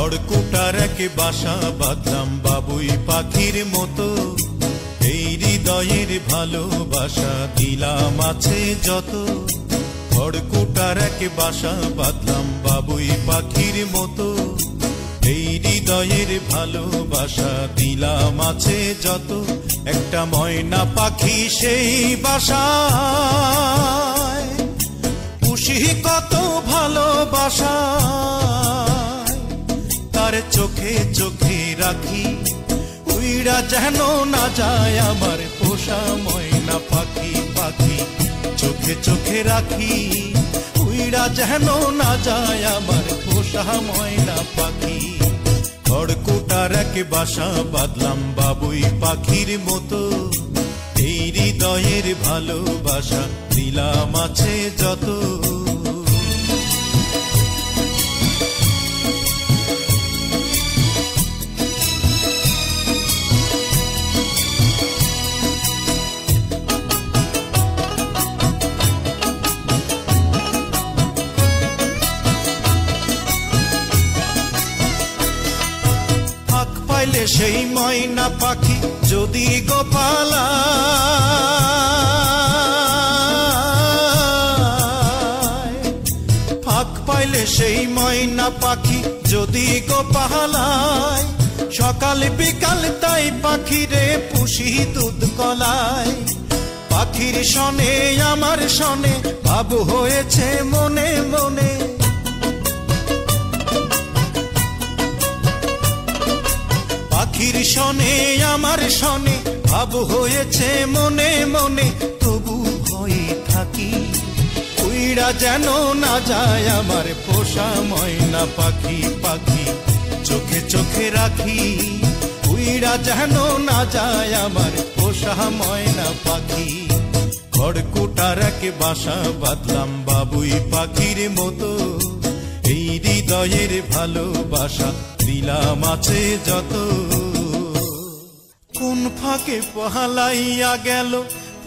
খড়কুটার এক বাসা বাঁধলাম বাবুই পাখির মতো, এই হৃদয়ের ভালোবাসা দিলাম আছে যত। খড়কুটার এক বাসা বাঁধলাম বাবুই পাখির মতো, এই হৃদয়ের ভালোবাসা দিলাম আছে যত। একটা ময়না পাখি সেই বাসায়, পুষি কত ভালোবাসা, তার চোখে চোখে রাখি, উইড়া যেন না যায় আমার পোষা ময়না পাখি। পাখি চোখে চোখে রাখি, উইড়া যেন না যায় আমার পোষা ময়না পাখি। খড়কুটার এক বাসা বাঁধলাম বাবুই পাখির মতো, এই হৃদয়ের ভালোবাসা দিলাম আছে যত। পাইলে সেই ময়না পাখি যদি গোপালা, ফাঁক পাইলে সেই ময়না পাখি যদি গোপালায়, সকাল বিকাল তাই পাখিরে পুষি দুধ কলায়। পাখির সনে আমার সনে ভাব হয়েছে মনে মনে, পাখির সনে আমার সনে ভাব হয়েছে মনে মনে। তবু ভয়ে থাকি, উইড়া যেন না যায় আমার পোষা ময়না পাখি। পাখি চোখে চোখে রাখি, উইড়া যেন না যায় আমার পোষা ময়না পাখি। খড়কুটার এক বাসা বাঁধলাম বাবুই পাখির মতো, এই হৃদয়ের ভালোবাসা দিলাম আছে যত। কোন ফাঁকে পালাইয়া গেল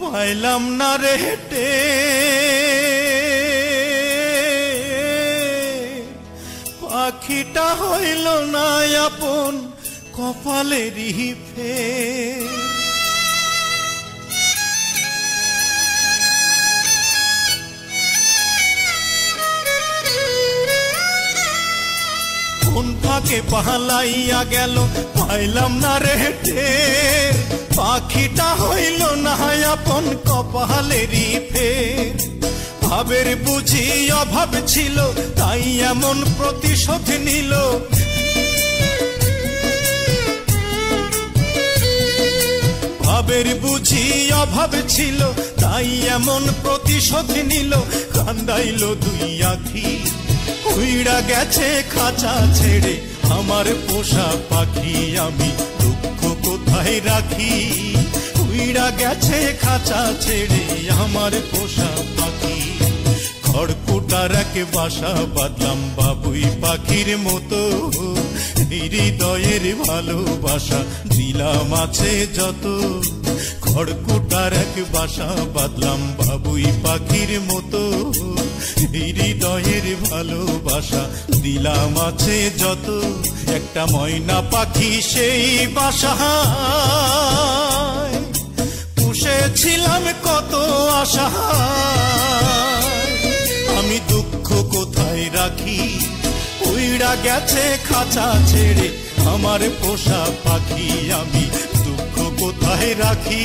পাইলাম না রে হেঁটে, পাখিটা হইল না আপন কপালেরই ফের। কোন ফাঁকে পালাইয়া গেল পাইলাম না রে টের, পাখিটা হইল না আপন কপালেরই ফের। ভাবের বুঝি অভাব ছিল তাই এমন প্রতিশোধ নিল, ভাবের বুঝি অভাব ছিল তাই এমন প্রতিশোধ নিল। কান্দাইল দুই আখি, উইড়া গেছে খাঁচা ছেড়ে আমার পোষা পাখি। আমি দুঃখ কোথায় রাখি, উইড়া গেছে খাঁচা ছেড়ে আমার পোষা পাখি। খড়কুটার এক বাসা বাঁধলাম বাবুই পাখির মতো, হৃদয়ের ভালোবাসা দিলাম আছে যত। খড়কুটার এক বাসা বাঁধলাম বাবুই পাখির মতো, হৃদয়ের ভালোবাসা দিলাম আছে যত। একটা ময়না পাখি সেই বাসায়, পুষেছিলাম কত আশা, আমি দুঃখ কোথায় রাখি, উইড়া গেছে খাঁচা ছেড়ে আমার পোষা পাখি। আমি দুঃখ কোথায় রাখি,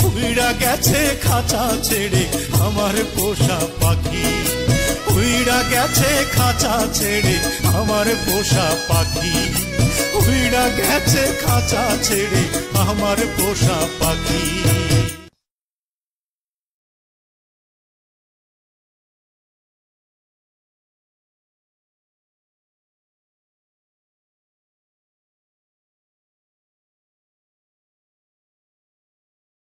উইড়া গেছে খাঁচা ছেড়ে আমার পোষা পাখি। উইড়া গেছে খাঁচা ছেড়ে আমার পোষা পাখি, উইড়া গেছে খাঁচা ছেড়ে আমার পোষা পাখি।